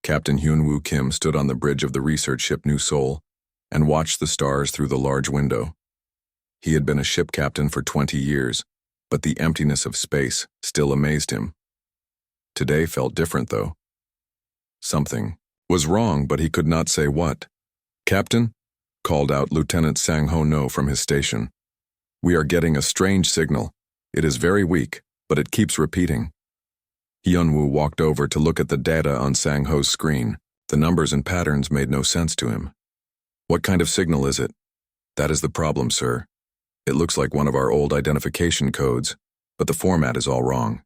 Captain Hyunwoo Kim stood on the bridge of the research ship New Seoul and watched the stars through the large window. He had been a ship captain for 20 years, but the emptiness of space still amazed him. Today felt different, though. Something was wrong, but he could not say what. "Captain," called out Lieutenant Sang-ho No from his station. "We are getting a strange signal. It is very weak, but it keeps repeating." Hyunwoo walked over to look at the data on Sang-ho's screen. The numbers and patterns made no sense to him. "What kind of signal is it?" "That is the problem, sir. It looks like one of our old identification codes, but the format is all wrong.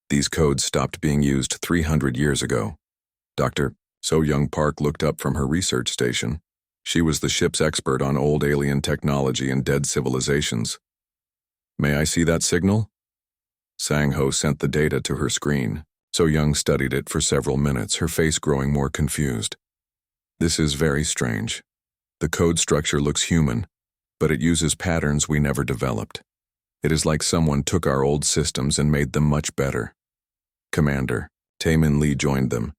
These codes stopped being used 300 years ago." Dr. So-young Park looked up from her research station. She was the ship's expert on old alien technology and dead civilizations. "May I see that signal?" Sang-ho sent the data to her screen. So-young studied it for several minutes, her face growing more confused. "This is very strange. The code structure looks human, but it uses patterns we never developed. It is like someone took our old systems and made them much better." Commander Taemin Lee joined them.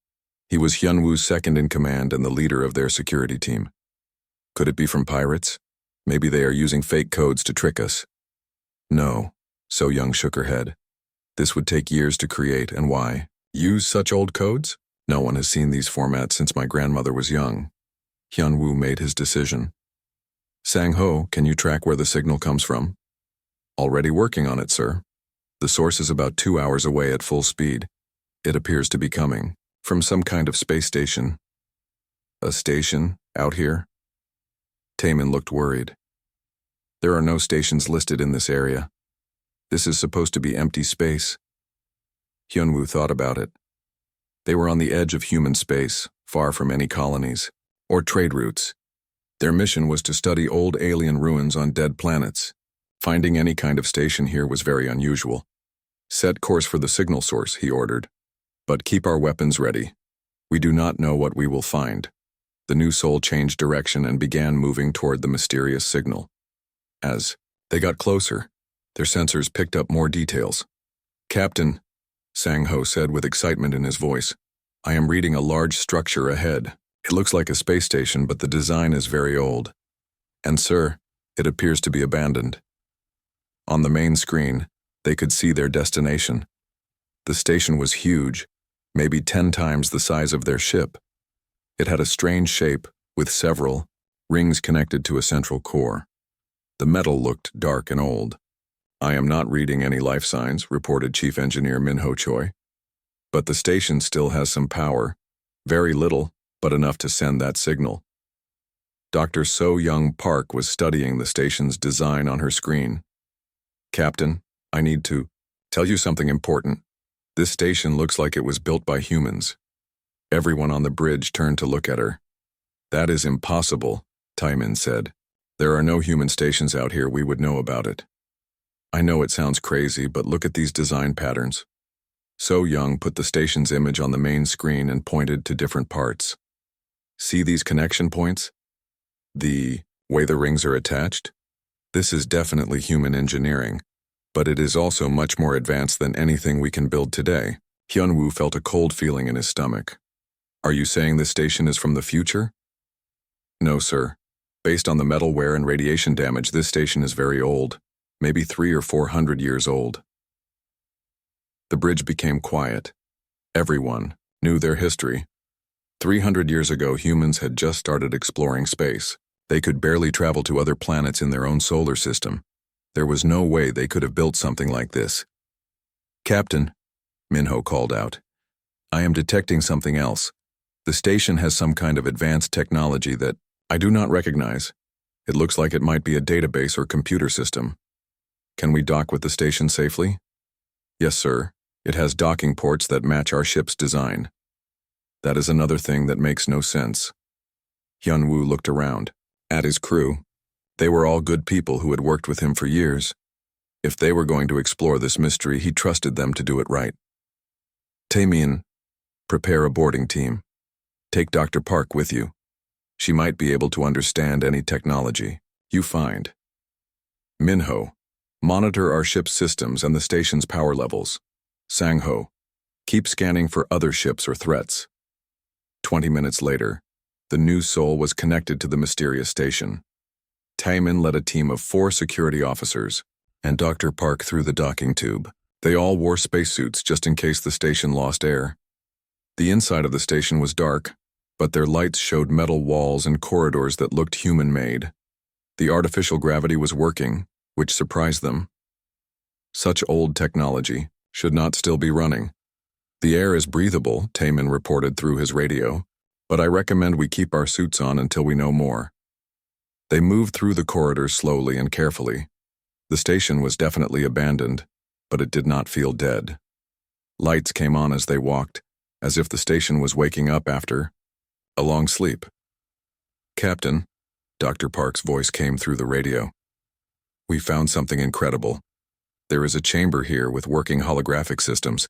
He was Hyunwoo's second in command and the leader of their security team. "Could it be from pirates? Maybe they are using fake codes to trick us." "No," So-young shook her head. "This would take years to create, and why? Use such old codes? No one has seen these formats since my grandmother was young." Hyunwoo made his decision. "Sang-ho, can you track where the signal comes from?" "Already working on it, sir. The source is about 2 hours away at full speed. It appears to be coming from some kind of space station." "A station? Out here?" Taemin looked worried. "There are no stations listed in this area. This is supposed to be empty space." Hyunwoo thought about it. They were on the edge of human space, far from any colonies or trade routes. Their mission was to study old alien ruins on dead planets. Finding any kind of station here was very unusual. "Set course for the signal source," he ordered. "But keep our weapons ready. We do not know what we will find." The New Seoul changed direction and began moving toward the mysterious signal. As they got closer, their sensors picked up more details. "Captain," Sang-ho said with excitement in his voice, "I am reading a large structure ahead. It looks like a space station, but the design is very old. And sir, it appears to be abandoned." On the main screen, they could see their destination. The station was huge, maybe 10 times the size of their ship. It had a strange shape, with several rings connected to a central core. The metal looked dark and old. "I am not reading any life signs," reported Chief Engineer Min-ho Choi. "But the station still has some power. Very little, but enough to send that signal." Dr. So-young Park was studying the station's design on her screen. "Captain, I need to tell you something important. This station looks like it was built by humans." Everyone on the bridge turned to look at her. "That is impossible," Taemin said. "There are no human stations out here. We would know about it." "I know it sounds crazy, but look at these design patterns." So-young put the station's image on the main screen and pointed to different parts. "See these connection points? The way the rings are attached? This is definitely human engineering, but it is also much more advanced than anything we can build today." Hyunwoo felt a cold feeling in his stomach. "Are you saying this station is from the future?" "No, sir. Based on the metal wear and radiation damage, this station is very old, maybe 300 or 400 years old." The bridge became quiet. Everyone knew their history. 300 years ago, humans had just started exploring space. They could barely travel to other planets in their own solar system. There was no way they could have built something like this. "Captain," Min-ho called out, "I am detecting something else. The station has some kind of advanced technology that I do not recognize. It looks like it might be a database or computer system. Can we dock with the station safely?" "Yes, sir. It has docking ports that match our ship's design." "That is another thing that makes no sense." Hyunwoo looked around at his crew. They were all good people who had worked with him for years. If they were going to explore this mystery, he trusted them to do it right. "Taemin, prepare a boarding team. Take Dr. Park with you. She might be able to understand any technology you find. Min-ho, monitor our ship's systems and the station's power levels. Sang-ho, keep scanning for other ships or threats." 20 minutes later, the new soul was connected to the mysterious station. Taemin led a team of 4 security officers, and Dr. Park through the docking tube. They all wore spacesuits just in case the station lost air. The inside of the station was dark, but their lights showed metal walls and corridors that looked human-made. The artificial gravity was working, which surprised them. Such old technology should not still be running. The air is breathable, Taemin reported through his radio, but I recommend we keep our suits on until we know more. They moved through the corridors slowly and carefully. The station was definitely abandoned, but it did not feel dead. Lights came on as they walked, as if the station was waking up after a long sleep. "Captain," Dr. Park's voice came through the radio. "We found something incredible. There is a chamber here with working holographic systems,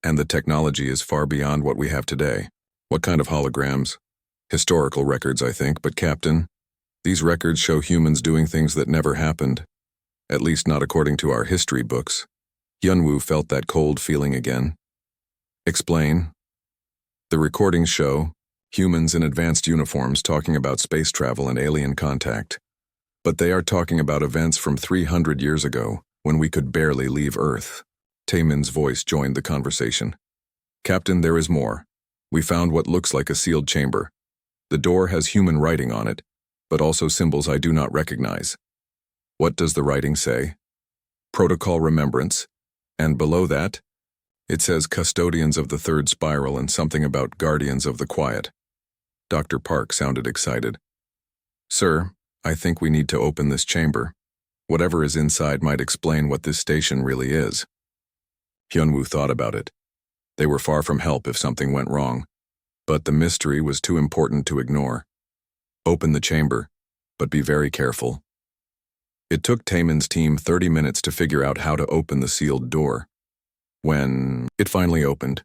and the technology is far beyond what we have today." "What kind of holograms?" "Historical records, I think, but Captain, these records show humans doing things that never happened, at least not according to our history books." Hyunwoo felt that cold feeling again. "Explain." "The recordings show humans in advanced uniforms talking about space travel and alien contact. But they are talking about events from 300 years ago, when we could barely leave Earth." Taemin's voice joined the conversation. "Captain, there is more. We found what looks like a sealed chamber. The door has human writing on it, but also symbols I do not recognize." "What does the writing say?" "Protocol Remembrance, and below that, it says Custodians of the Third Spiral and something about Guardians of the Quiet." Dr. Park sounded excited. "Sir, I think we need to open this chamber. Whatever is inside might explain what this station really is." Hyunwoo thought about it. They were far from help if something went wrong, but the mystery was too important to ignore. "Open the chamber, but be very careful." It took Taemin's team 30 minutes to figure out how to open the sealed door. When it finally opened,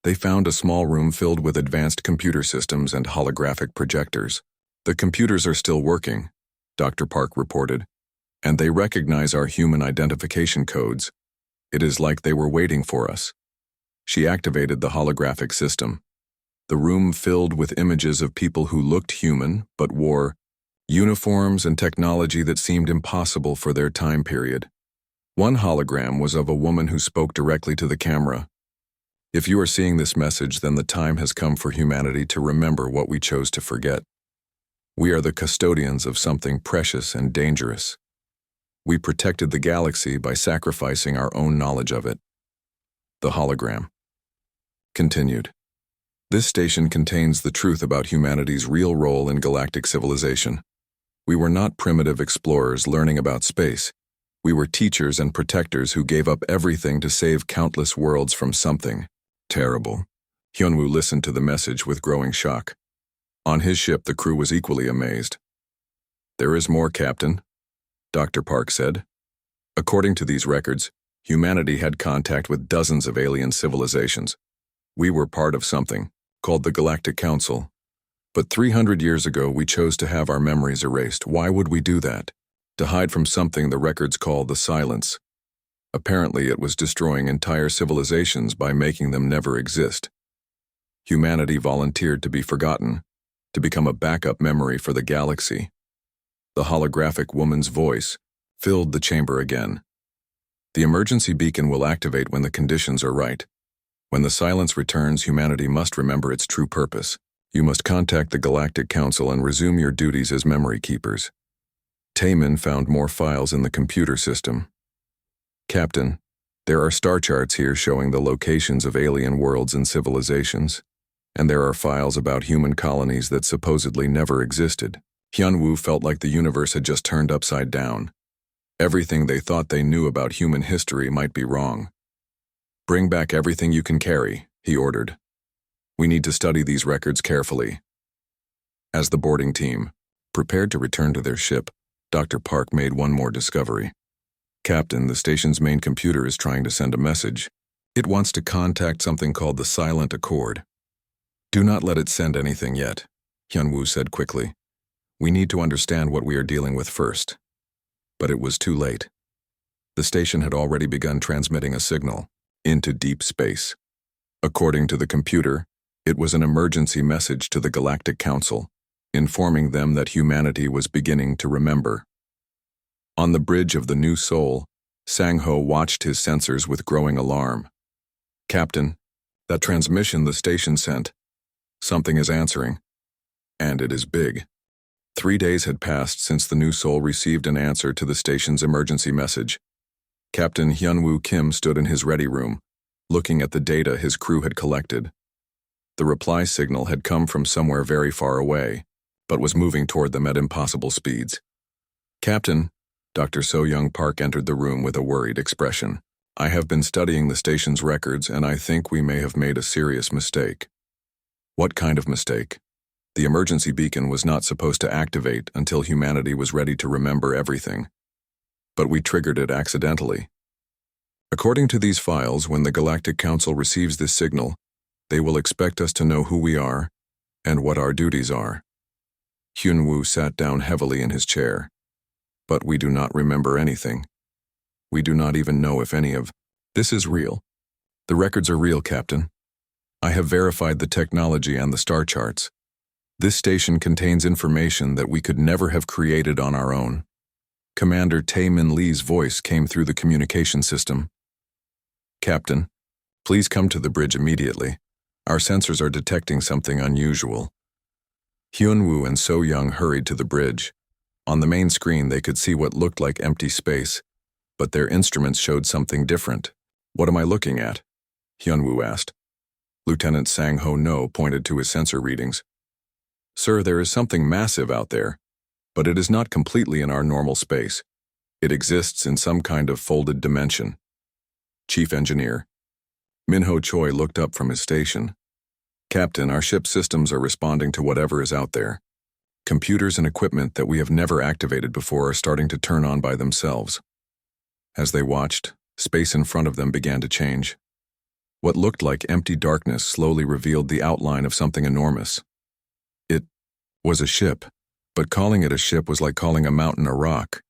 they found a small room filled with advanced computer systems and holographic projectors. "The computers are still working," Dr. Park reported, "and they recognize our human identification codes. It is like they were waiting for us." She activated the holographic system. The room filled with images of people who looked human but wore uniforms and technology that seemed impossible for their time period. One hologram was of a woman who spoke directly to the camera. "If you are seeing this message, then the time has come for humanity to remember what we chose to forget. We are the custodians of something precious and dangerous. We protected the galaxy by sacrificing our own knowledge of it." The hologram continued. "This station contains the truth about humanity's real role in galactic civilization. We were not primitive explorers learning about space. We were teachers and protectors who gave up everything to save countless worlds from something terrible." Hyunwoo listened to the message with growing shock. On his ship, the crew was equally amazed. "There is more, Captain," Dr. Park said. "According to these records, humanity had contact with dozens of alien civilizations. We were part of something called the Galactic Council. But 300 years ago, we chose to have our memories erased. Why would we do that? To hide from something the records call the silence. Apparently, it was destroying entire civilizations by making them never exist. Humanity volunteered to be forgotten, to become a backup memory for the galaxy." The holographic woman's voice filled the chamber again. "The emergency beacon will activate when the conditions are right. When the silence returns, humanity must remember its true purpose. You must contact the Galactic Council and resume your duties as memory keepers." Taemin found more files in the computer system. "Captain, there are star charts here showing the locations of alien worlds and civilizations, and there are files about human colonies that supposedly never existed." Hyunwoo felt like the universe had just turned upside down. Everything they thought they knew about human history might be wrong. "Bring back everything you can carry," he ordered. "We need to study these records carefully." As the boarding team prepared to return to their ship, Dr. Park made one more discovery. "Captain, the station's main computer is trying to send a message. It wants to contact something called the Silent Accord." "Do not let it send anything yet," Hyunwoo said quickly. "We need to understand what we are dealing with first." But it was too late. The station had already begun transmitting a signal into deep space. According to the computer, It was an emergency message to the Galactic Council, informing them that humanity was beginning to remember. On the bridge of the New Sol, Sang-Ho watched his sensors with growing alarm. "Captain, that transmission the station sent. Something is answering. And it is big." 3 days had passed since the New Sol received an answer to the station's emergency message. Captain Hyunwoo Kim stood in his ready room, looking at the data his crew had collected. The reply signal had come from somewhere very far away, but was moving toward them at impossible speeds. "Captain," Dr. So-Young Park entered the room with a worried expression. "I have been studying the station's records, and I think we may have made a serious mistake." "What kind of mistake?" The emergency beacon was not supposed to activate until humanity was ready to remember everything. But we triggered it accidentally. According to these files, when the Galactic Council receives this signal, they will expect us to know who we are and what our duties are. Hyunwoo sat down heavily in his chair. "But we do not remember anything. We do not even know if any of this is real." "The records are real, Captain. I have verified the technology and the star charts. This station contains information that we could never have created on our own." Commander Tae-Min Lee's voice came through the communication system. "Captain, please come to the bridge immediately. Our sensors are detecting something unusual." Hyunwoo and So-Young hurried to the bridge. On the main screen they could see what looked like empty space, but their instruments showed something different. "What am I looking at?" Hyunwoo asked. Lieutenant Sang-Ho No pointed to his sensor readings. "Sir, there is something massive out there, but it is not completely in our normal space. It exists in some kind of folded dimension." Chief Engineer Minho Choi looked up from his station. "Captain, our ship systems are responding to whatever is out there. Computers and equipment that we have never activated before are starting to turn on by themselves." As they watched, space in front of them began to change. What looked like empty darkness slowly revealed the outline of something enormous. It was a ship, but calling it a ship was like calling a mountain a rock.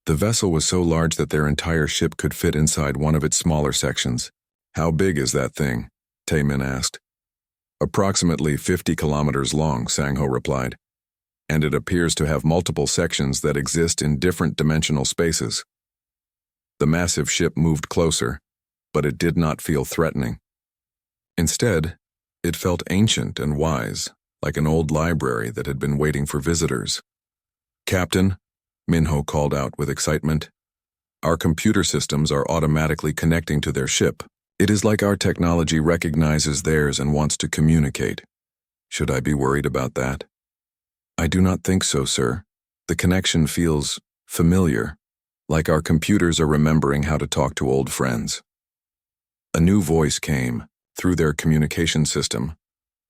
The vessel was so large that their entire ship could fit inside one of its smaller sections. "How big is that thing?" Tae-Min asked. "Approximately 50 kilometers long," Sang-Ho replied. "And it appears to have multiple sections that exist in different dimensional spaces." The massive ship moved closer, but it did not feel threatening. Instead, it felt ancient and wise, like an old library that had been waiting for visitors. "Captain," Minho called out with excitement, "our computer systems are automatically connecting to their ship. It is like our technology recognizes theirs and wants to communicate. Should I be worried about that?" "I do not think so, sir. The connection feels familiar, like our computers are remembering how to talk to old friends." A new voice came through their communication system,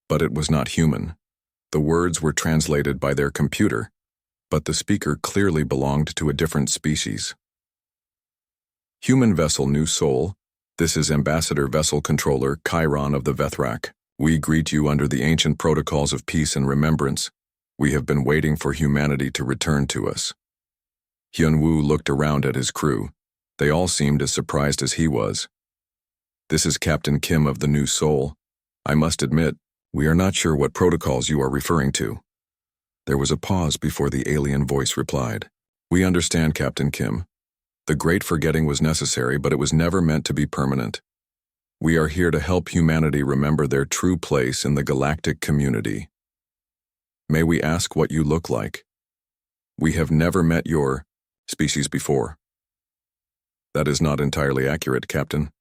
but it was not human. The words were translated by their computer, but the speaker clearly belonged to a different species. "Human vessel New Sol, this is Ambassador Vessel Controller Chiron of the Vethrak. We greet you under the ancient protocols of peace and remembrance. We have been waiting for humanity to return to us." Hyunwoo looked around at his crew. They all seemed as surprised as he was. "This is Captain Kim of the New Sol. I must admit, we are not sure what protocols you are referring to." There was a pause before the alien voice replied. "We understand, Captain Kim. The great forgetting was necessary, but it was never meant to be permanent. We are here to help humanity remember their true place in the galactic community. May we ask what you look like? We have never met your species before." "That is not entirely accurate, Captain.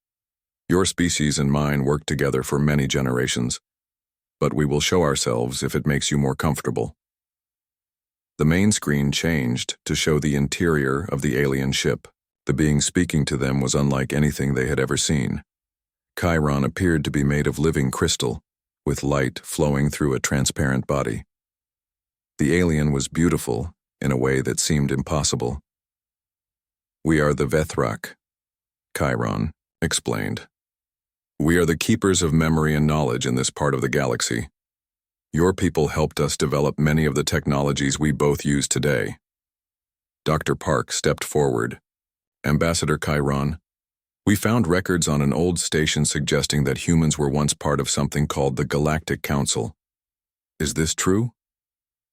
Your species and mine worked together for many generations, but we will show ourselves if it makes you more comfortable." The main screen changed to show the interior of the alien ship. The being speaking to them was unlike anything they had ever seen. Chiron appeared to be made of living crystal, with light flowing through a transparent body. The alien was beautiful in a way that seemed impossible. "We are the Vethrak," Chiron explained. "We are the keepers of memory and knowledge in this part of the galaxy. Your people helped us develop many of the technologies we both use today." Dr. Park stepped forward. "Ambassador Chiron, We found records on an old station suggesting that humans were once part of something called the Galactic Council. Is this true?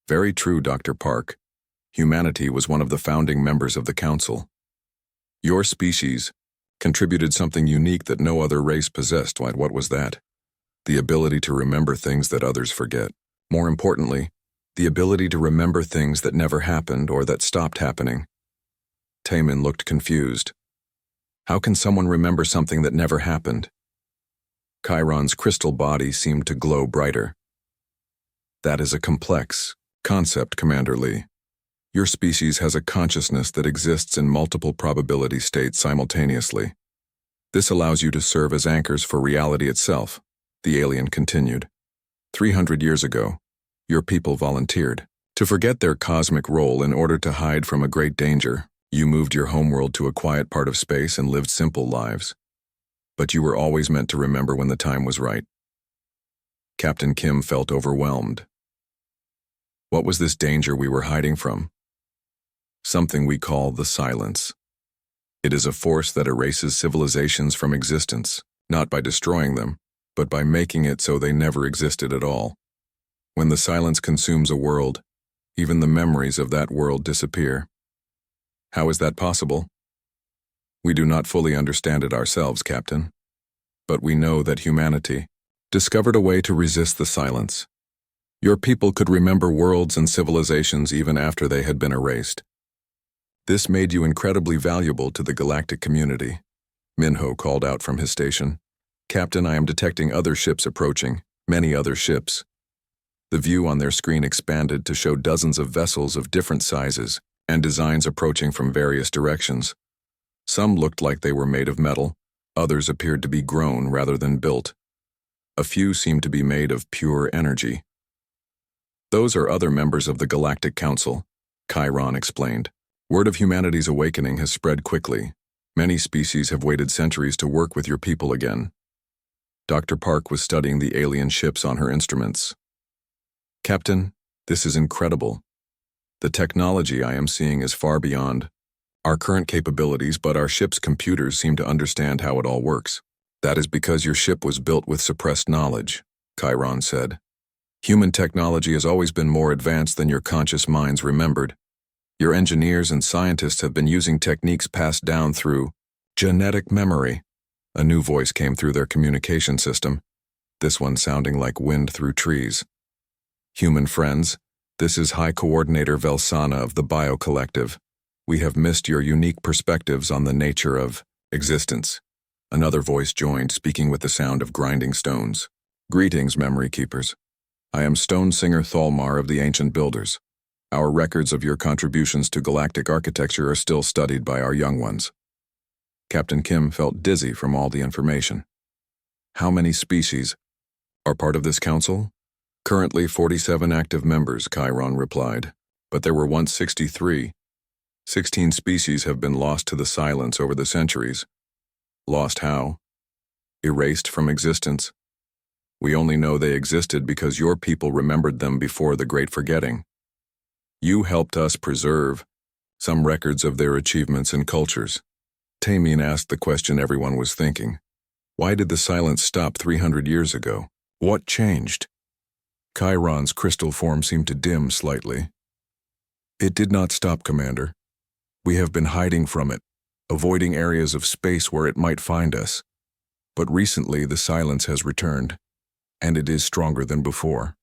Very true, Dr. Park. Humanity was one of the founding members of the Council. Your species contributed something unique that no other race possessed. What was that? The ability to remember things that others forget. More importantly, the ability to remember things that never happened or that stopped happening. Taemin looked confused. How can someone remember something that never happened? Chiron's crystal body seemed to glow brighter. That is a complex concept, Commander Lee. Your species has a consciousness that exists in multiple probability states simultaneously. This allows you to serve as anchors for reality itself, the alien continued. 300 years ago, your people volunteered. To forget their cosmic role in order to hide from a great danger, you moved your homeworld to a quiet part of space and lived simple lives. But you were always meant to remember when the time was right. Captain Kim felt overwhelmed. What was this danger we were hiding from? Something we call the silence. It is a force that erases civilizations from existence, not by destroying them, but by making it so they never existed at all. When the silence consumes a world, even the memories of that world disappear. How is that possible? We do not fully understand it ourselves, Captain. But we know that humanity discovered a way to resist the silence. Your people could remember worlds and civilizations even after they had been erased. This made you incredibly valuable to the galactic community. Minho called out from his station. Captain, I am detecting other ships approaching, many other ships. The view on their screen expanded to show dozens of vessels of different sizes and designs approaching from various directions. Some looked like they were made of metal, others appeared to be grown rather than built. A few seemed to be made of pure energy. Those are other members of the Galactic Council, Chiron explained. Word of humanity's awakening has spread quickly. Many species have waited centuries to work with your people again. Dr. Park was studying the alien ships on her instruments. Captain, this is incredible. The technology I am seeing is far beyond our current capabilities, but our ship's computers seem to understand how it all works. That is because your ship was built with suppressed knowledge, Chiron said. Human technology has always been more advanced than your conscious minds remembered. Your engineers and scientists have been using techniques passed down through genetic memory. A new voice came through their communication system, this one sounding like wind through trees. Human friends, this is High Coordinator Velsana of the Bio Collective. We have missed your unique perspectives on the nature of existence. Another voice joined, speaking with the sound of grinding stones. Greetings, Memory Keepers. I am Stone Singer Thalmar of the Ancient Builders. Our records of your contributions to galactic architecture are still studied by our young ones. Captain Kim felt dizzy from all the information. How many species are part of this council? Currently 47 active members, Chiron replied, but there were once 63. 16 species have been lost to the silence over the centuries. Lost how? Erased from existence. We only know they existed because your people remembered them before the Great Forgetting. You helped us preserve some records of their achievements and cultures. Taemin asked the question everyone was thinking. Why did the silence stop 300 years ago? What changed? Chiron's crystal form seemed to dim slightly. It did not stop, Commander. We have been hiding from it, avoiding areas of space where it might find us. But recently the silence has returned, and it is stronger than before.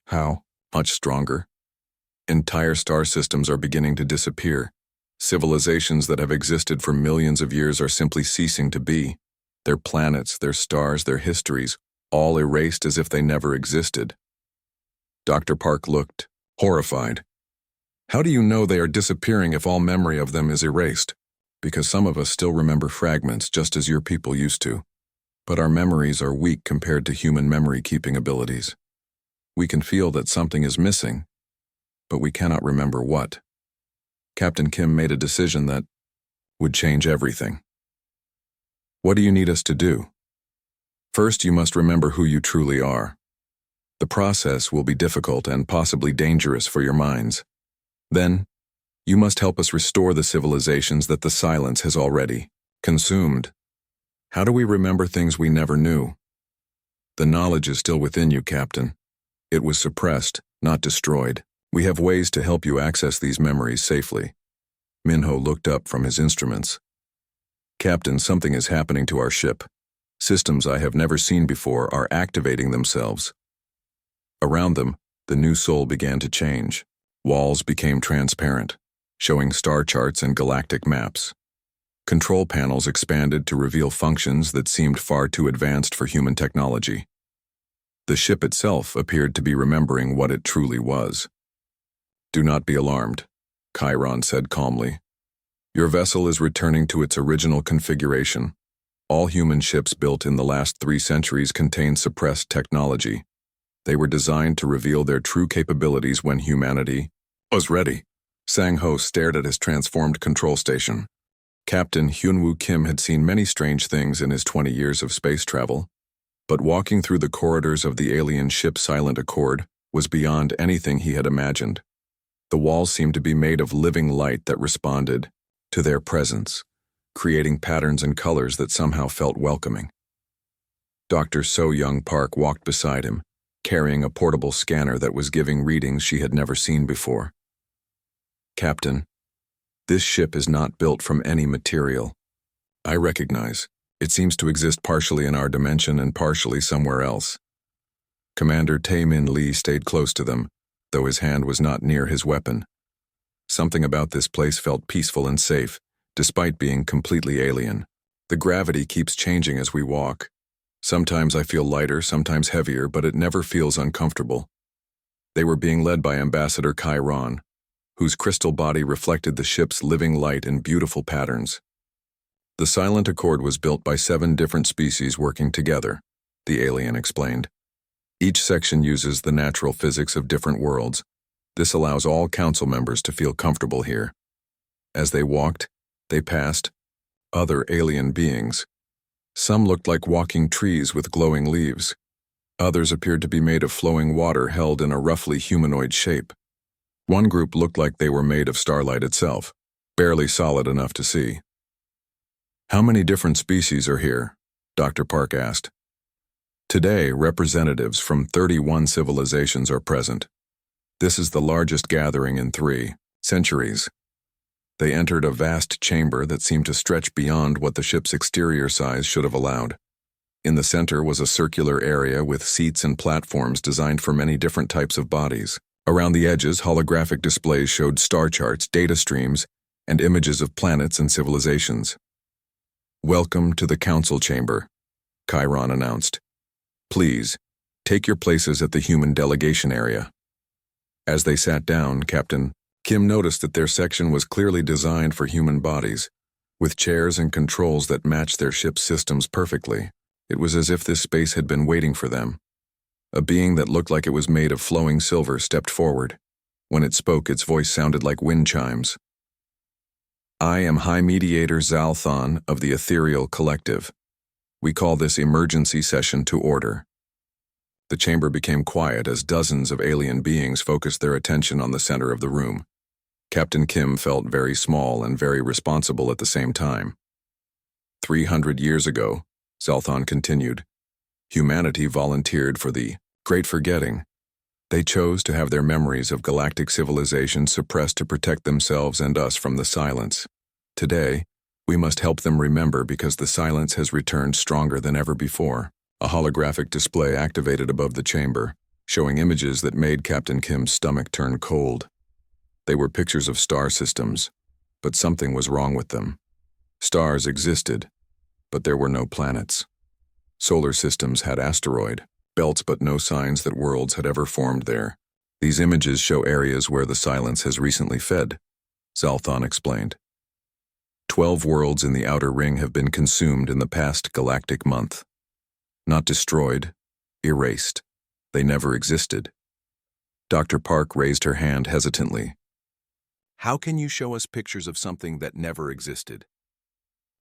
How? Much stronger. Entire star systems are beginning to disappear. Civilizations that have existed for millions of years are simply ceasing to be. Their planets, their stars, their histories, all erased as if they never existed. Dr. Park looked horrified. How do you know they are disappearing if all memory of them is erased? Because some of us still remember fragments just as your people used to. But our memories are weak compared to human memory-keeping abilities. We can feel that something is missing, but we cannot remember what. Captain Kim made a decision that would change everything. What do you need us to do? First, you must remember who you truly are. The process will be difficult and possibly dangerous for your minds. Then, you must help us restore the civilizations that the silence has already consumed. How do we remember things we never knew? The knowledge is still within you, Captain. It was suppressed, not destroyed. We have ways to help you access these memories safely. Minho looked up from his instruments. Captain, something is happening to our ship. Systems I have never seen before are activating themselves. Around them, the new soul began to change. Walls became transparent, showing star charts and galactic maps. Control panels expanded to reveal functions that seemed far too advanced for human technology. The ship itself appeared to be remembering what it truly was. Do not be alarmed, Chiron said calmly. Your vessel is returning to its original configuration. All human ships built in the last 3 centuries contain suppressed technology. They were designed to reveal their true capabilities when humanity was ready. Sang-ho stared at his transformed control station. Captain Hyunwoo Kim had seen many strange things in his 20 years of space travel, but walking through the corridors of the alien ship Silent Accord was beyond anything he had imagined. The walls seemed to be made of living light that responded to their presence, creating patterns and colors that somehow felt welcoming. Dr. So-Young Park walked beside him, carrying a portable scanner that was giving readings she had never seen before. Captain, this ship is not built from any material. I recognize. It seems to exist partially in our dimension and partially somewhere else. Commander Tae-min Lee stayed close to them, though his hand was not near his weapon. Something about this place felt peaceful and safe, despite being completely alien. The gravity keeps changing as we walk. Sometimes I feel lighter, sometimes heavier, but it never feels uncomfortable. They were being led by Ambassador Chiron, whose crystal body reflected the ship's living light in beautiful patterns. The Silent Accord was built by 7 different species working together, the alien explained. Each section uses the natural physics of different worlds. This allows all council members to feel comfortable here. As they walked, they passed other alien beings. Some looked like walking trees with glowing leaves. Others appeared to be made of flowing water held in a roughly humanoid shape. One group looked like they were made of starlight itself, barely solid enough to see. How many different species are here? Dr. Park asked. Today, representatives from 31 civilizations are present. This is the largest gathering in 3 centuries. They entered a vast chamber that seemed to stretch beyond what the ship's exterior size should have allowed. In the center was a circular area with seats and platforms designed for many different types of bodies. Around the edges, holographic displays showed star charts, data streams, and images of planets and civilizations. Welcome to the council chamber, Chiron announced. Please, take your places at the human delegation area. As they sat down, Captain Kim noticed that their section was clearly designed for human bodies, with chairs and controls that matched their ship's systems perfectly. It was as if this space had been waiting for them. A being that looked like it was made of flowing silver stepped forward. When it spoke, its voice sounded like wind chimes. I am High Mediator Zalthon of the Ethereal Collective. We call this emergency session to order. The chamber became quiet as dozens of alien beings focused their attention on the center of the room. Captain Kim felt very small and very responsible at the same time. 300 years ago, Zalthon continued, humanity volunteered for the Great Forgetting. They chose to have their memories of galactic civilization suppressed to protect themselves and us from the silence. Today, we must help them remember because the silence has returned stronger than ever before. A holographic display activated above the chamber, showing images that made Captain Kim's stomach turn cold. They were pictures of star systems, but something was wrong with them. Stars existed, but there were no planets. Solar systems had asteroid belts, but no signs that worlds had ever formed there. These images show areas where the silence has recently fed, Zalthon explained. 12 worlds in the outer ring have been consumed in the past galactic month. Not destroyed, erased. They never existed. Dr. Park raised her hand hesitantly. How can you show us pictures of something that never existed?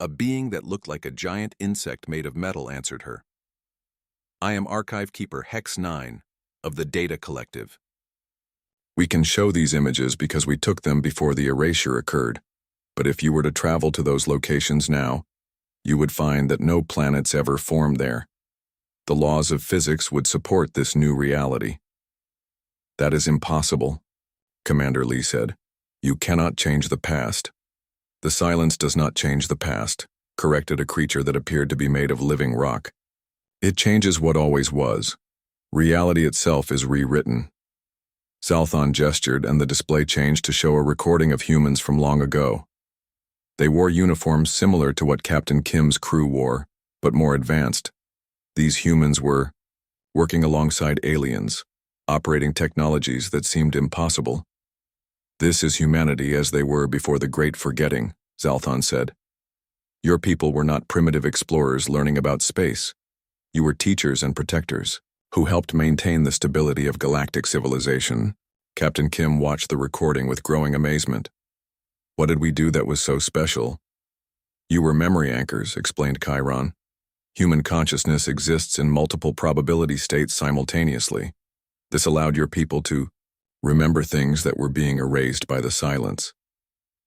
A being that looked like a giant insect made of metal answered her. I am Archive Keeper Hex 9 of the Data Collective. We can show these images because we took them before the erasure occurred, but if you were to travel to those locations now, you would find that no planets ever formed there. The laws of physics would support this new reality. That is impossible, Commander Lee said. You cannot change the past. The silence does not change the past, corrected a creature that appeared to be made of living rock. It changes what always was. Reality itself is rewritten. Zalthon gestured, and the display changed to show a recording of humans from long ago. They wore uniforms similar to what Captain Kim's crew wore, but more advanced. These humans were working alongside aliens, operating technologies that seemed impossible. This is humanity as they were before the Great Forgetting, Zalthon said. Your people were not primitive explorers learning about space. You were teachers and protectors, who helped maintain the stability of galactic civilization. Captain Kim watched the recording with growing amazement. What did we do that was so special? You were memory anchors, explained Chiron. Human consciousness exists in multiple probability states simultaneously. This allowed your people to remember things that were being erased by the silence.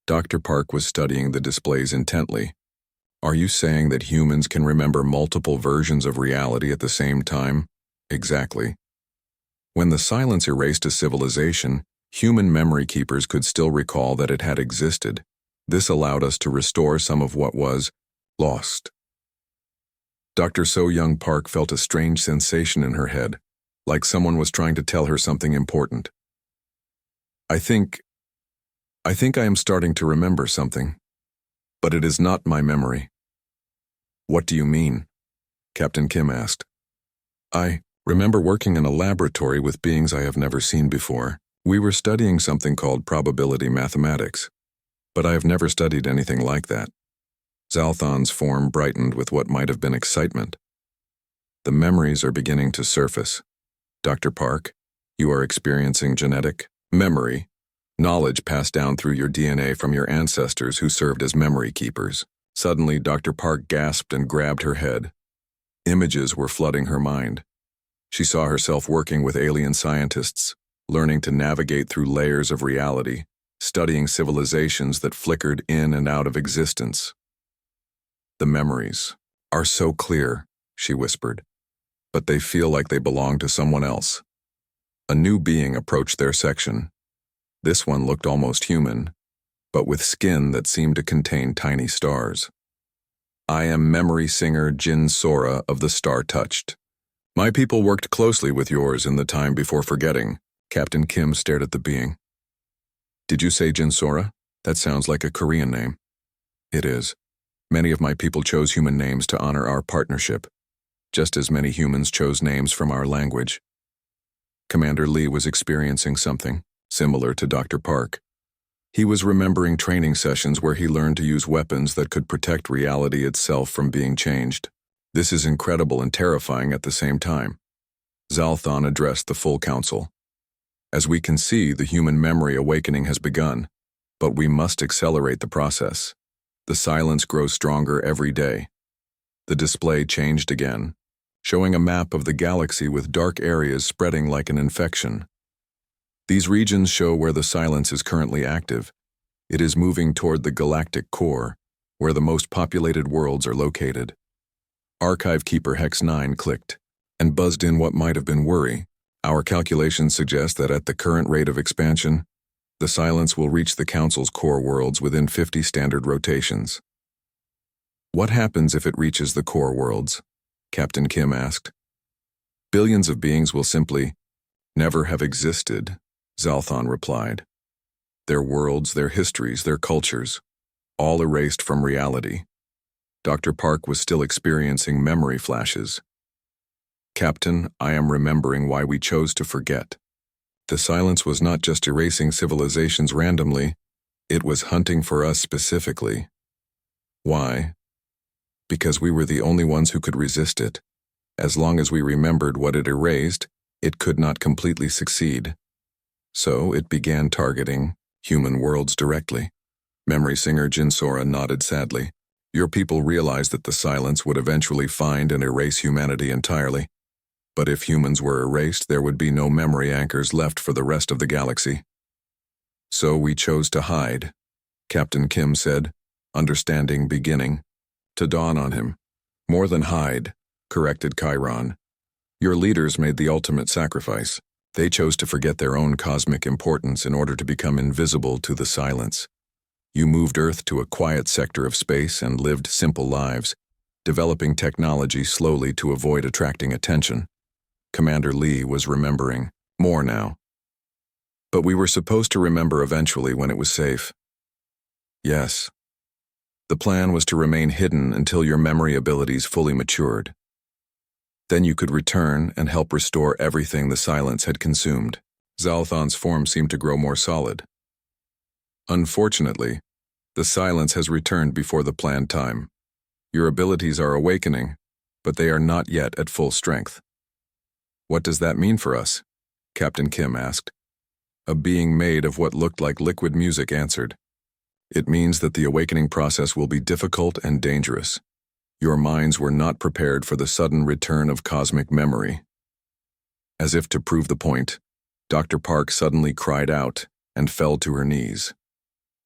Dr. Park was studying the displays intently. Are you saying that humans can remember multiple versions of reality at the same time? Exactly. When the silence erased a civilization, human memory keepers could still recall that it had existed. This allowed us to restore some of what was lost. Dr. So-Young Park felt a strange sensation in her head, like someone was trying to tell her something important. I think I am starting to remember something, but it is not my memory. What do you mean? Captain Kim asked. I remember working in a laboratory with beings I have never seen before. We were studying something called probability mathematics, but I have never studied anything like that. Zalthon's form brightened with what might have been excitement. The memories are beginning to surface. Dr. Park, you are experiencing genetic memory, knowledge passed down through your DNA from your ancestors who served as memory keepers. Suddenly, Dr. Park gasped and grabbed her head. Images were flooding her mind. She saw herself working with alien scientists, learning to navigate through layers of reality, studying civilizations that flickered in and out of existence. The memories are so clear, she whispered, but they feel like they belong to someone else. A new being approached their section. This one looked almost human, but with skin that seemed to contain tiny stars. I am memory singer Jin Sora of the Star Touched. My people worked closely with yours in the time before forgetting. Captain Kim stared at the being. Did you say Jin Sora? That sounds like a Korean name. It is. Many of my people chose human names to honor our partnership, just as many humans chose names from our language. Commander Lee was experiencing something similar to Dr. Park. He was remembering training sessions where he learned to use weapons that could protect reality itself from being changed. This is incredible and terrifying at the same time. Zalthon addressed the full council. As we can see, the human memory awakening has begun, but we must accelerate the process. The silence grows stronger every day. The display changed again, showing a map of the galaxy with dark areas spreading like an infection. These regions show where the silence is currently active. It is moving toward the galactic core, where the most populated worlds are located. Archive Keeper Hex 9 clicked and buzzed in what might have been worry. Our calculations suggest that at the current rate of expansion, the silence will reach the Council's core worlds within 50 standard rotations. What happens if it reaches the core worlds? Captain Kim asked. Billions of beings will simply never have existed, Zalthon replied. Their worlds, their histories, their cultures, all erased from reality. Dr. Park was still experiencing memory flashes. Captain, I am remembering why we chose to forget. The silence was not just erasing civilizations randomly, it was hunting for us specifically. Why? Because we were the only ones who could resist it. As long as we remembered what it erased, it could not completely succeed. So it began targeting human worlds directly. Memory singer Jin Sora nodded sadly. Your people realized that the silence would eventually find and erase humanity entirely. But if humans were erased, there would be no memory anchors left for the rest of the galaxy. So we chose to hide, Captain Kim said, understanding beginning. to dawn on him. More than hide, corrected Chiron. Your leaders made the ultimate sacrifice. They chose to forget their own cosmic importance in order to become invisible to the silence. You moved Earth to a quiet sector of space and lived simple lives, developing technology slowly to avoid attracting attention. Commander Lee was remembering more now. But we were supposed to remember eventually when it was safe. Yes. The plan was to remain hidden until your memory abilities fully matured. Then you could return and help restore everything the silence had consumed. Zalthon's form seemed to grow more solid. Unfortunately, the silence has returned before the planned time. Your abilities are awakening, but they are not yet at full strength. What does that mean for us? Captain Kim asked. A being made of what looked like liquid music answered. It means that the awakening process will be difficult and dangerous. Your minds were not prepared for the sudden return of cosmic memory. As if to prove the point, Dr. Park suddenly cried out and fell to her knees.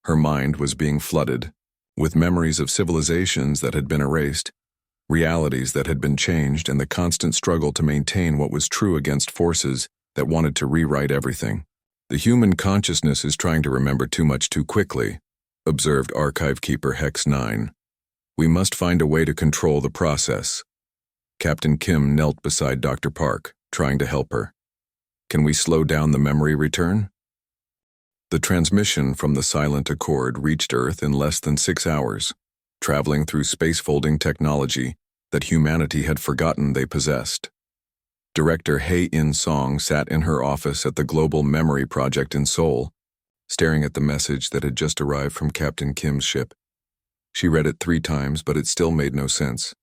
Her mind was being flooded with memories of civilizations that had been erased, realities that had been changed, and the constant struggle to maintain what was true against forces that wanted to rewrite everything. The human consciousness is trying to remember too much too quickly, observed Archive Keeper Hex 9. We must find a way to control the process. Captain Kim knelt beside Dr. Park, trying to help her. Can we slow down the memory return? The transmission from the Silent Accord reached Earth in less than 6 hours, traveling through space-folding technology that humanity had forgotten they possessed. Director Hae In Song sat in her office at the Global Memory Project in Seoul, staring at the message that had just arrived from Captain Kim's ship. She read it 3 times, but it still made no sense.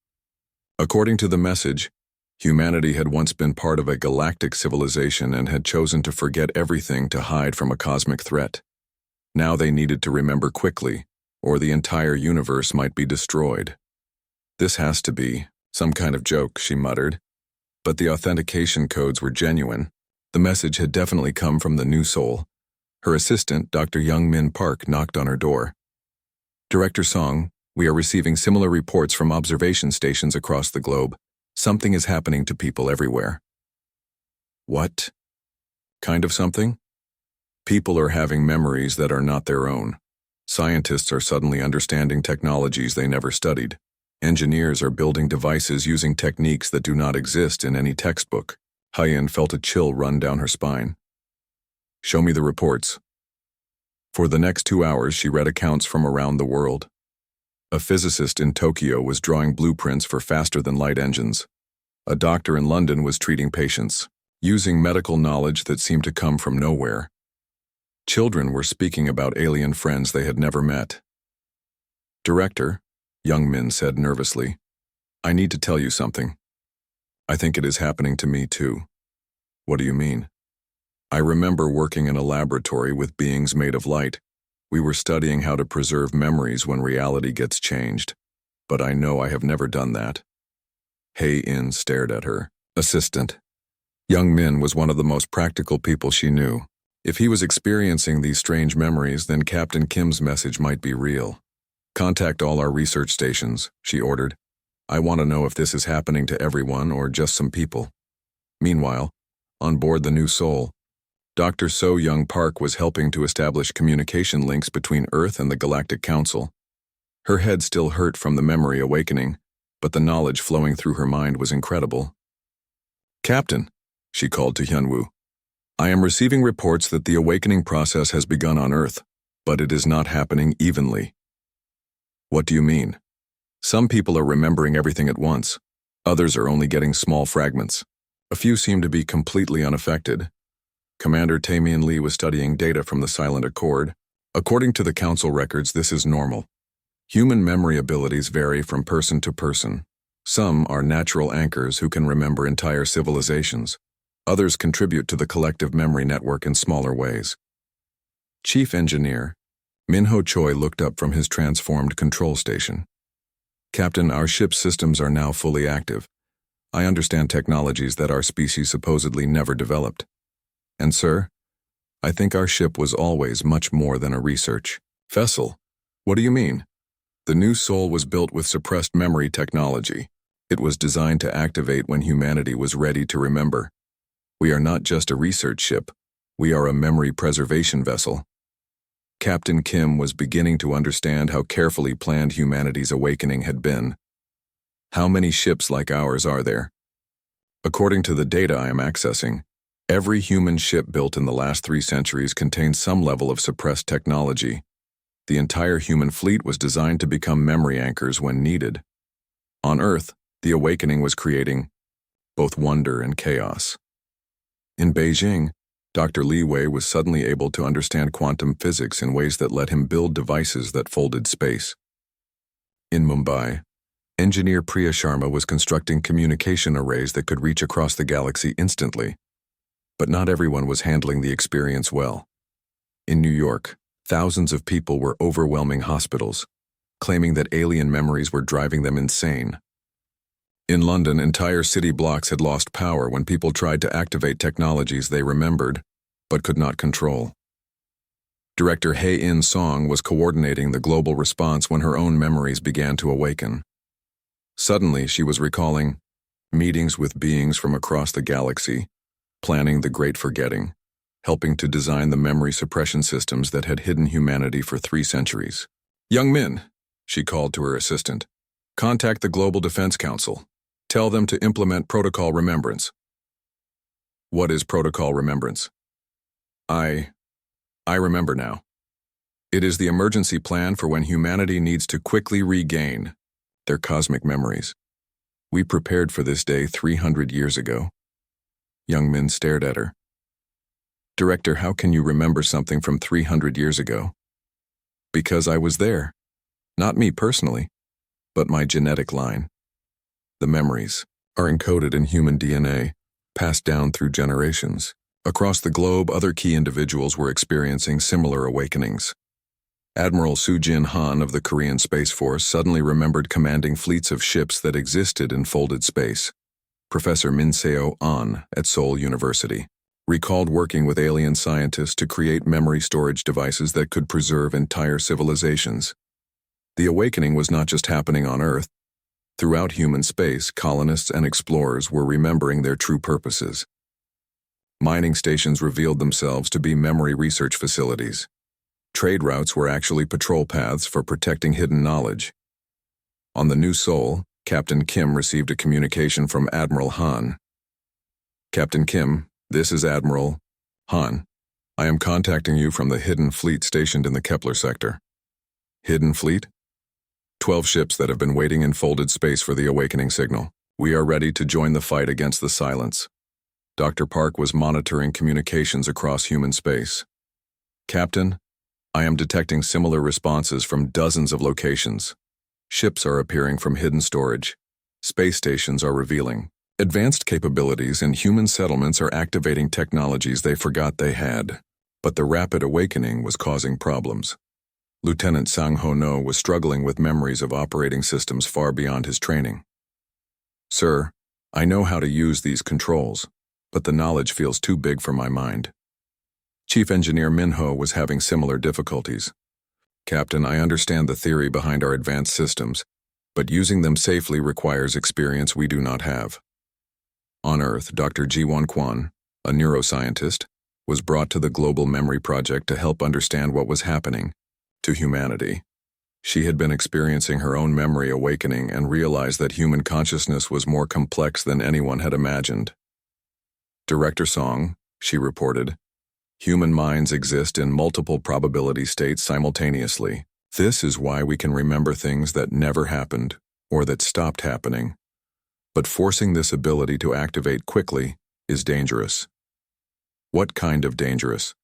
According to the message, humanity had once been part of a galactic civilization and had chosen to forget everything to hide from a cosmic threat. Now they needed to remember quickly, or the entire universe might be destroyed. This has to be some kind of joke, she muttered. But the authentication codes were genuine. The message had definitely come from the new Seoul. Her assistant, Dr. Young Min Park, knocked on her door. Director Song, we are receiving similar reports from observation stations across the globe. Something is happening to people everywhere. What? Kind of something? People are having memories that are not their own. Scientists are suddenly understanding technologies they never studied. Engineers are building devices using techniques that do not exist in any textbook. Hyen felt a chill run down her spine. Show me the reports. For the next 2 hours, she read accounts from around the world. A physicist in Tokyo was drawing blueprints for faster-than-light engines. A doctor in London was treating patients, using medical knowledge that seemed to come from nowhere. Children were speaking about alien friends they had never met. Director, Young Min said nervously, I need to tell you something. I think it is happening to me too. What do you mean? I remember working in a laboratory with beings made of light. We were studying how to preserve memories when reality gets changed. But I know I have never done that. Hae In stared at her. Assistant. Young Min was one of the most practical people she knew. If he was experiencing these strange memories, then Captain Kim's message might be real. Contact all our research stations, she ordered. I want to know if this is happening to everyone or just some people. Meanwhile, on board the New Seoul, Dr. So Young Park was helping to establish communication links between Earth and the Galactic Council. Her head still hurt from the memory awakening, but the knowledge flowing through her mind was incredible. Captain, she called to Hyunwoo, I am receiving reports that the awakening process has begun on Earth, but it is not happening evenly. What do you mean? Some people are remembering everything at once. Others are only getting small fragments. A few seem to be completely unaffected. Commander Tae-min Lee was studying data from the Silent Accord. According to the Council records, this is normal. Human memory abilities vary from person to person. Some are natural anchors who can remember entire civilizations. Others contribute to the collective memory network in smaller ways. Chief Engineer Minho Choi looked up from his transformed control station. Captain, our ship's systems are now fully active. I understand technologies that our species supposedly never developed. And sir, I think our ship was always much more than a research vessel. What do you mean? The new soul was built with suppressed memory technology. It was designed to activate when humanity was ready to remember. We are not just a research ship. We are a memory preservation vessel. Captain Kim was beginning to understand how carefully planned humanity's awakening had been. How many ships like ours are there? According to the data I am accessing, every human ship built in the last 3 centuries contains some level of suppressed technology. The entire human fleet was designed to become memory anchors when needed. On Earth, the awakening was creating both wonder and chaos. In Beijing, Dr. Li Wei was suddenly able to understand quantum physics in ways that let him build devices that folded space. In Mumbai, engineer Priya Sharma was constructing communication arrays that could reach across the galaxy instantly. But not everyone was handling the experience well. In New York, thousands of people were overwhelming hospitals, claiming that alien memories were driving them insane. In London, entire city blocks had lost power when people tried to activate technologies they remembered, but could not control. Director Hae-in Song was coordinating the global response when her own memories began to awaken. Suddenly, she was recalling meetings with beings from across the galaxy, planning the Great Forgetting, helping to design the memory suppression systems that had hidden humanity for 3 centuries. "Young Min," she called to her assistant, "contact the Global Defense Council. Tell them to implement Protocol Remembrance." "What is Protocol Remembrance?" I remember now. It is the emergency plan for when humanity needs to quickly regain their cosmic memories. We prepared for this day 300 years ago. Young Min stared at her. "Director, how can you remember something from 300 years ago?" "Because I was there. Not me personally, but my genetic line. The memories are encoded in human DNA, passed down through generations. Across the globe, other key individuals were experiencing similar awakenings. Admiral Soo-Jin Han of the Korean Space Force suddenly remembered commanding fleets of ships that existed in folded space. Professor Min Seo An at Seoul University recalled working with alien scientists to create memory storage devices that could preserve entire civilizations. The awakening was not just happening on Earth. Throughout human space, colonists and explorers were remembering their true purposes. Mining stations revealed themselves to be memory research facilities. Trade routes were actually patrol paths for protecting hidden knowledge. On the new Seoul, Captain Kim received a communication from Admiral Han. "Captain Kim, this is Admiral Han. I am contacting you from the hidden fleet stationed in the Kepler sector." "Hidden fleet?" 12 ships that have been waiting in folded space for the awakening signal. We are ready to join the fight against the silence. Dr. Park was monitoring communications across human space. "Captain, I am detecting similar responses from dozens of locations. Ships are appearing from hidden storage. Space stations are revealing advanced capabilities, and human settlements are activating technologies they forgot they had. But the rapid awakening was causing problems." Lieutenant Sang Ho-no was struggling with memories of operating systems far beyond his training. "Sir, I know how to use these controls, but the knowledge feels too big for my mind." Chief Engineer Min-ho was having similar difficulties. "Captain, I understand the theory behind our advanced systems, but using them safely requires experience we do not have." On Earth, Dr. Ji-won Kwon, a neuroscientist, was brought to the Global Memory Project to help understand what was happening to humanity. She had been experiencing her own memory awakening and realized that human consciousness was more complex than anyone had imagined. "Director Song," she reported, "human minds exist in multiple probability states simultaneously. This is why we can remember things that never happened or that stopped happening. But forcing this ability to activate quickly is dangerous." "What kind of dangerous?"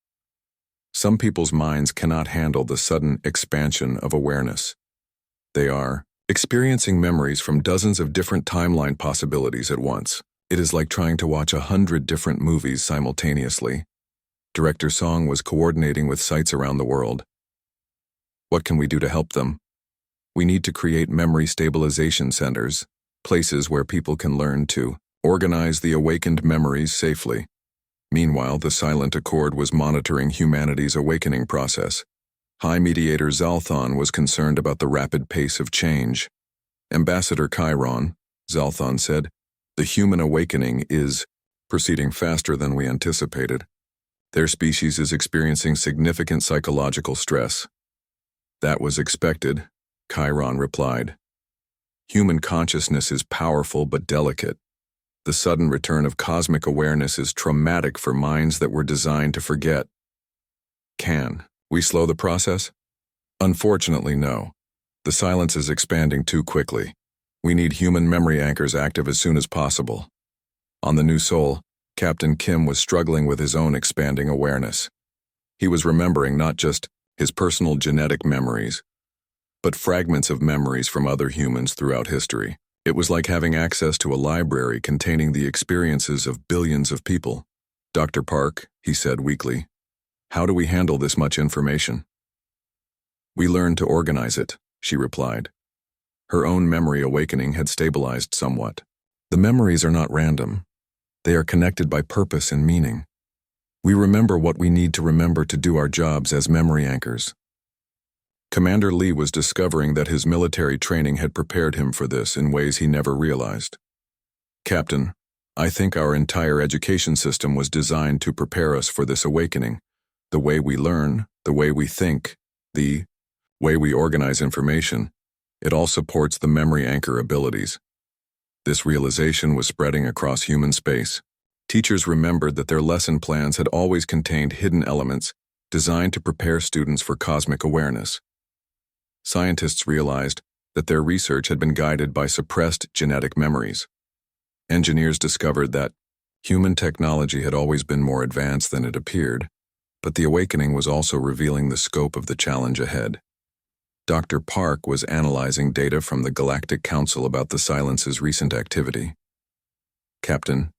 "Some people's minds cannot handle the sudden expansion of awareness. They are experiencing memories from dozens of different timeline possibilities at once. It is like trying to watch 100 different movies simultaneously." Director Song was coordinating with sites around the world. "What can we do to help them?" "We need to create memory stabilization centers, places where people can learn to organize the awakened memories safely." Meanwhile, the Silent Accord was monitoring humanity's awakening process. High Mediator Zalthon was concerned about the rapid pace of change. Ambassador Chiron, Zalthon said, the human awakening is proceeding faster than we anticipated. Their species is experiencing significant psychological stress. That was expected, Chiron replied. Human consciousness is powerful but delicate. The sudden return of cosmic awareness is traumatic for minds that were designed to forget. Can we slow the process? Unfortunately, no. The silence is expanding too quickly. We need human memory anchors active as soon as possible. On the New Soul, Captain Kim was struggling with his own expanding awareness. He was remembering not just his personal genetic memories, but fragments of memories from other humans throughout history. It was like having access to a library containing the experiences of billions of people. Dr. Park, he said weakly, how do we handle this much information? We learn to organize it, she replied. Her own memory awakening had stabilized somewhat. The memories are not random. They are connected by purpose and meaning. We remember what we need to remember to do our jobs as memory anchors. Commander Lee was discovering that his military training had prepared him for this in ways he never realized. Captain, I think our entire education system was designed to prepare us for this awakening. The way we learn, the way we think, the way we organize information, it all supports the memory anchor abilities. This realization was spreading across human space. Teachers remembered that their lesson plans had always contained hidden elements designed to prepare students for cosmic awareness. Scientists realized that their research had been guided by suppressed genetic memories. Engineers discovered that human technology had always been more advanced than it appeared, but the awakening was also revealing the scope of the challenge ahead. Dr. Park was analyzing data from the Galactic Council about the Silence's recent activity. Captain,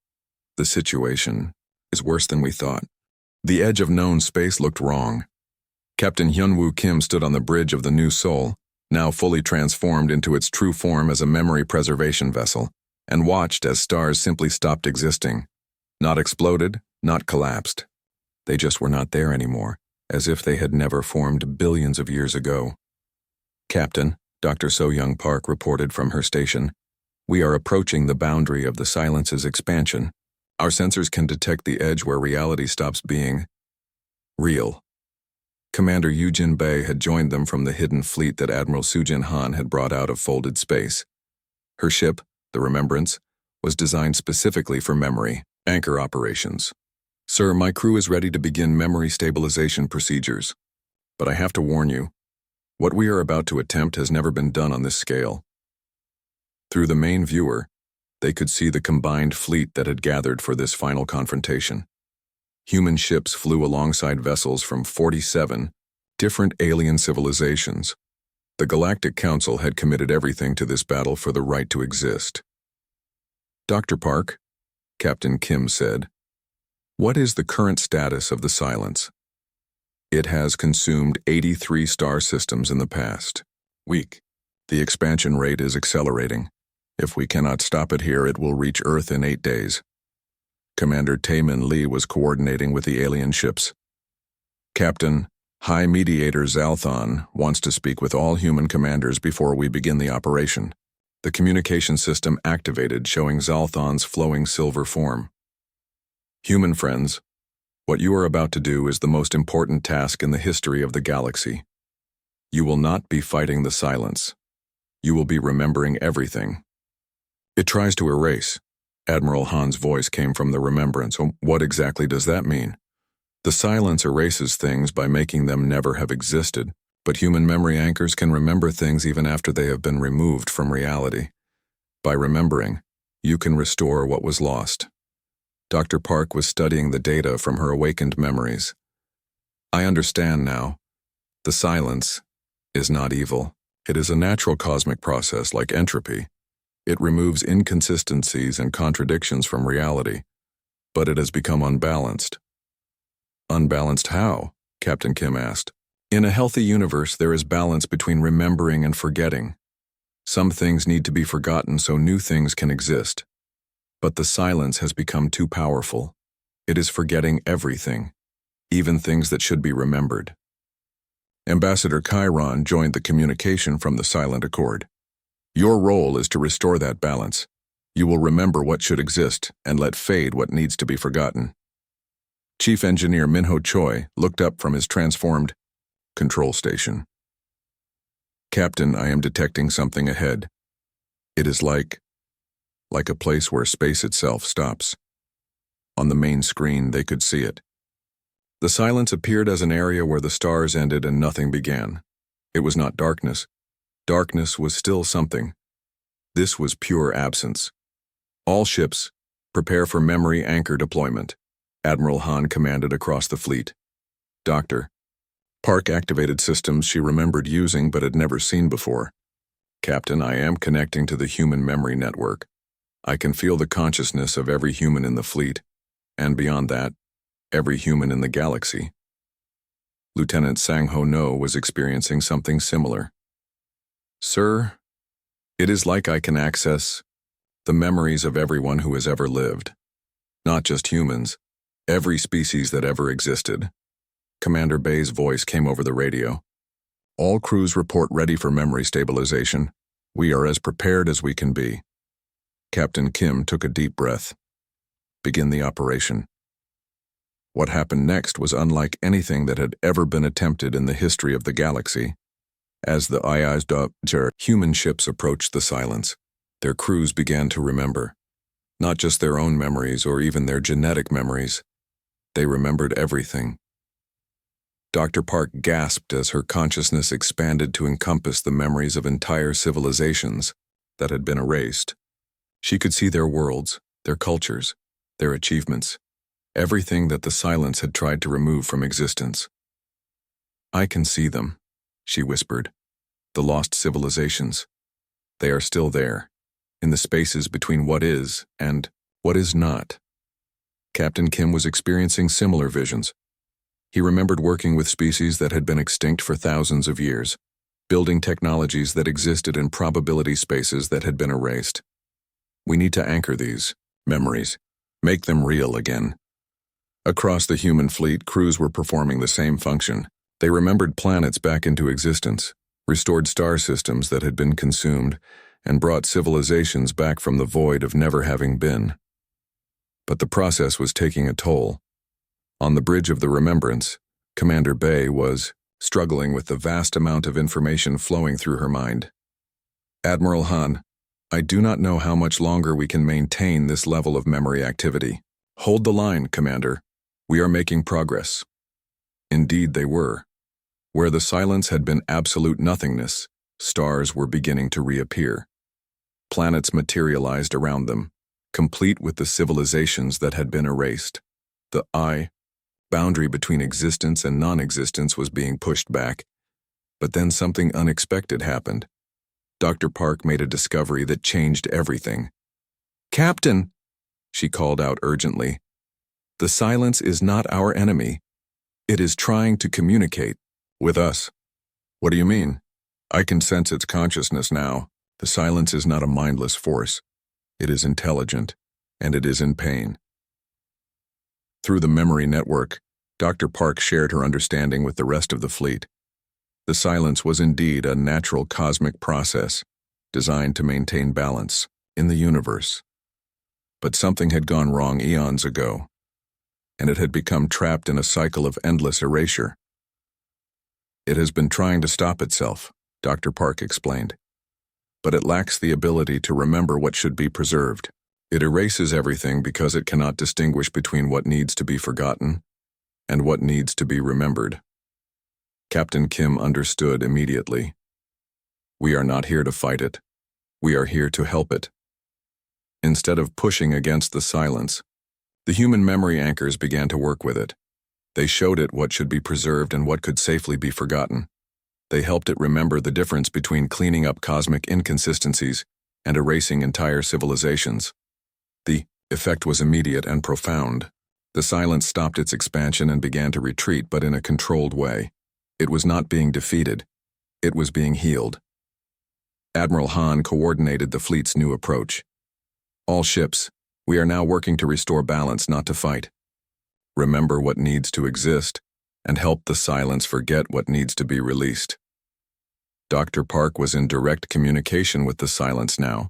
the situation is worse than we thought. The edge of known space looked wrong. Captain Hyunwoo Kim stood on the bridge of the New Soul, now fully transformed into its true form as a memory preservation vessel, and watched as stars simply stopped existing. Not exploded, not collapsed. They just were not there anymore, as if they had never formed billions of years ago. Captain, Dr. So-Young Park reported from her station, we are approaching the boundary of the Silence's expansion. Our sensors can detect the edge where reality stops being real. Commander Yujin Bei had joined them from the hidden fleet that Admiral Sujin Han had brought out of folded space. Her ship, the Remembrance, was designed specifically for memory anchor operations. Sir, my crew is ready to begin memory stabilization procedures. But I have to warn you, what we are about to attempt has never been done on this scale. Through the main viewer, they could see the combined fleet that had gathered for this final confrontation. Human ships flew alongside vessels from 47 different alien civilizations. The Galactic Council had committed everything to this battle for the right to exist. Dr. Park, Captain Kim said, what is the current status of the Silence? It has consumed 83 star systems in the past week. The expansion rate is accelerating. If we cannot stop it here, it will reach Earth in 8 days. Commander Taemin Lee was coordinating with the alien ships. Captain, High Mediator Zalthon wants to speak with all human commanders before we begin the operation. The communication system activated, showing Zalthon's flowing silver form. Human friends, what you are about to do is the most important task in the history of the galaxy. You will not be fighting the Silence. You will be remembering everything. It tries to erase. Admiral Han's voice came from the Remembrance. What exactly does that mean? The Silence erases things by making them never have existed, but human memory anchors can remember things even after they have been removed from reality. By remembering, you can restore what was lost. Dr. Park was studying the data from her awakened memories. I understand now. The Silence is not evil. It is a natural cosmic process like entropy. It removes inconsistencies and contradictions from reality, but it has become unbalanced. Unbalanced how? Captain Kim asked. In a healthy universe, there is balance between remembering and forgetting. Some things need to be forgotten so new things can exist. But the Silence has become too powerful. It is forgetting everything, even things that should be remembered. Ambassador Chiron joined the communication from the silent accord. Your role is to restore that balance. You will remember what should exist and let fade what needs to be forgotten. Chief Engineer Minho Choi looked up from his transformed control station. Captain, I am detecting something ahead. It is like a place where space itself stops. On the main screen, they could see it. The silence appeared as an area where the stars ended and nothing began. It was not darkness. Darkness was still something. This was pure absence. All ships, prepare for memory anchor deployment, Admiral Han commanded across the fleet. Dr. Park activated systems she remembered using but had never seen before. Captain, I am connecting to the human memory network. I can feel the consciousness of every human in the fleet, and beyond that, every human in the galaxy. Lieutenant Sang-Ho No was experiencing something similar. Sir, it is like I can access the memories of everyone who has ever lived. Not just humans, every species that ever existed. Commander Bay's voice came over the radio. All crews report ready for memory stabilization. We are as prepared as we can be. Captain Kim took a deep breath. Begin the operation. What happened next was unlike anything that had ever been attempted in the history of the galaxy. As the human ships approached the silence, their crews began to remember. Not just their own memories or even their genetic memories. They remembered everything. Dr. Park gasped as her consciousness expanded to encompass the memories of entire civilizations that had been erased. She could see their worlds, their cultures, their achievements, everything that the silence had tried to remove from existence. I can see them, she whispered. The lost civilizations. They are still there, in the spaces between what is and what is not. Captain Kim was experiencing similar visions. He remembered working with species that had been extinct for thousands of years, building technologies that existed in probability spaces that had been erased. We need to anchor these memories, make them real again. Across the human fleet, crews were performing the same function. They remembered planets back into existence, restored star systems that had been consumed, and brought civilizations back from the void of never having been. But the process was taking a toll. On the bridge of the remembrance, Commander Bay was struggling with the vast amount of information flowing through her mind. Admiral Han, I do not know how much longer we can maintain this level of memory activity. Hold the line, Commander. We are making progress. Indeed they were. Where the silence had been absolute nothingness, stars were beginning to reappear. Planets materialized around them, complete with the civilizations that had been erased. The boundary between existence and non-existence was being pushed back. But then something unexpected happened. Dr. Park made a discovery that changed everything. Captain, she called out urgently, the silence is not our enemy. It is trying to communicate with us. What do you mean? I can sense its consciousness now. The silence is not a mindless force. It is intelligent, and it is in pain. Through the memory network, Dr. Park shared her understanding with the rest of the fleet. The silence was indeed a natural cosmic process, designed to maintain balance in the universe. But something had gone wrong eons ago, and it had become trapped in a cycle of endless erasure. It has been trying to stop itself, Dr. Park explained. But it lacks the ability to remember what should be preserved. It erases everything because it cannot distinguish between what needs to be forgotten and what needs to be remembered. Captain Kim understood immediately. We are not here to fight it. We are here to help it. Instead of pushing against the silence, the human memory anchors began to work with it. They showed it what should be preserved and what could safely be forgotten. They helped it remember the difference between cleaning up cosmic inconsistencies and erasing entire civilizations. The effect was immediate and profound. The silence stopped its expansion and began to retreat, but in a controlled way. It was not being defeated. It was being healed. Admiral Han coordinated the fleet's new approach. All ships, we are now working to restore balance, not to fight. Remember what needs to exist, and help the silence forget what needs to be released. Dr. Park was in direct communication with the silence now,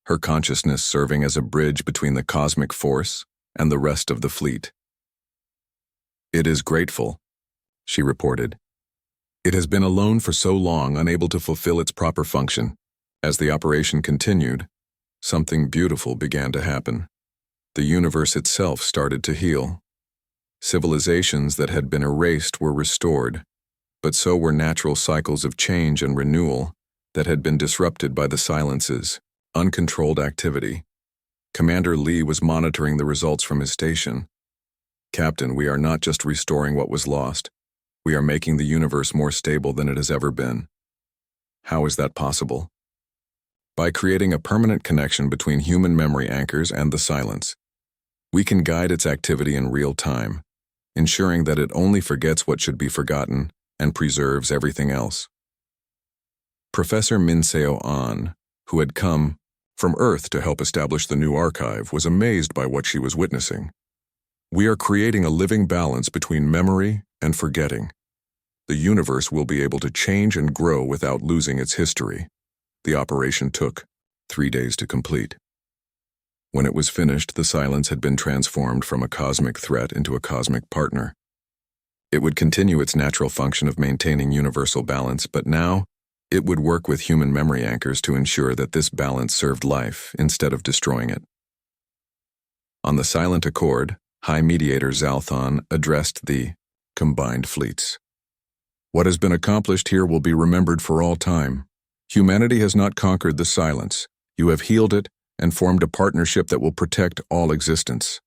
her consciousness serving as a bridge between the cosmic force and the rest of the fleet. "It is grateful," she reported. "It has been alone for so long, unable to fulfill its proper function." As the operation continued, something beautiful began to happen. The universe itself started to heal. Civilizations that had been erased were restored, but so were natural cycles of change and renewal that had been disrupted by the silence's uncontrolled activity. Commander Lee was monitoring the results from his station. "Captain, we are not just restoring what was lost. We are making the universe more stable than it has ever been." "How is that possible?" "By creating a permanent connection between human memory anchors and the silence. We can guide its activity in real time, ensuring that it only forgets what should be forgotten and preserves everything else." Professor Minseo An, who had come from Earth to help establish the new archive, was amazed by what she was witnessing. "We are creating a living balance between memory and forgetting. The universe will be able to change and grow without losing its history." The operation took 3 days to complete. When it was finished, the silence had been transformed from a cosmic threat into a cosmic partner. It would continue its natural function of maintaining universal balance, but now it would work with human memory anchors to ensure that this balance served life instead of destroying it. On the silent accord, High Mediator Zalthon addressed the combined fleets. "What has been accomplished here will be remembered for all time. Humanity has not conquered the silence. You have healed it and formed a partnership that will protect all existence."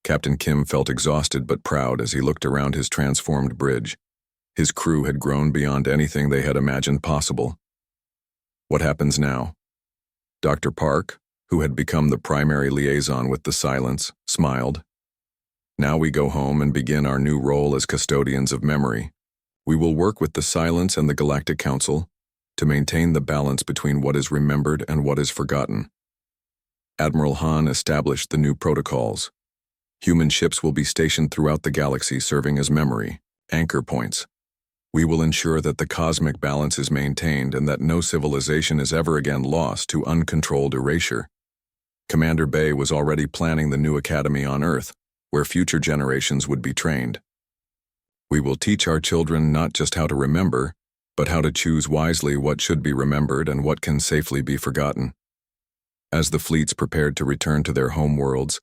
Captain Kim felt exhausted but proud as he looked around his transformed bridge. His crew had grown beyond anything they had imagined possible. "What happens now?" Dr. Park, who had become the primary liaison with the silence, smiled. "Now we go home and begin our new role as custodians of memory. We will work with the silence and the Galactic Council to maintain the balance between what is remembered and what is forgotten." Admiral Han established the new protocols. Human ships will be stationed throughout the galaxy serving as memory anchor points. We will ensure that the cosmic balance is maintained and that no civilization is ever again lost to uncontrolled erasure. Commander Bay was already planning the new academy on Earth, where future generations would be trained. "We will teach our children not just how to remember, but how to choose wisely what should be remembered and what can safely be forgotten." As the fleets prepared to return to their home worlds,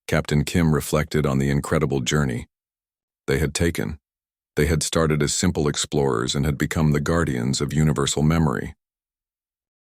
Captain Kim reflected on the incredible journey they had taken. They had started as simple explorers and had become the guardians of universal memory.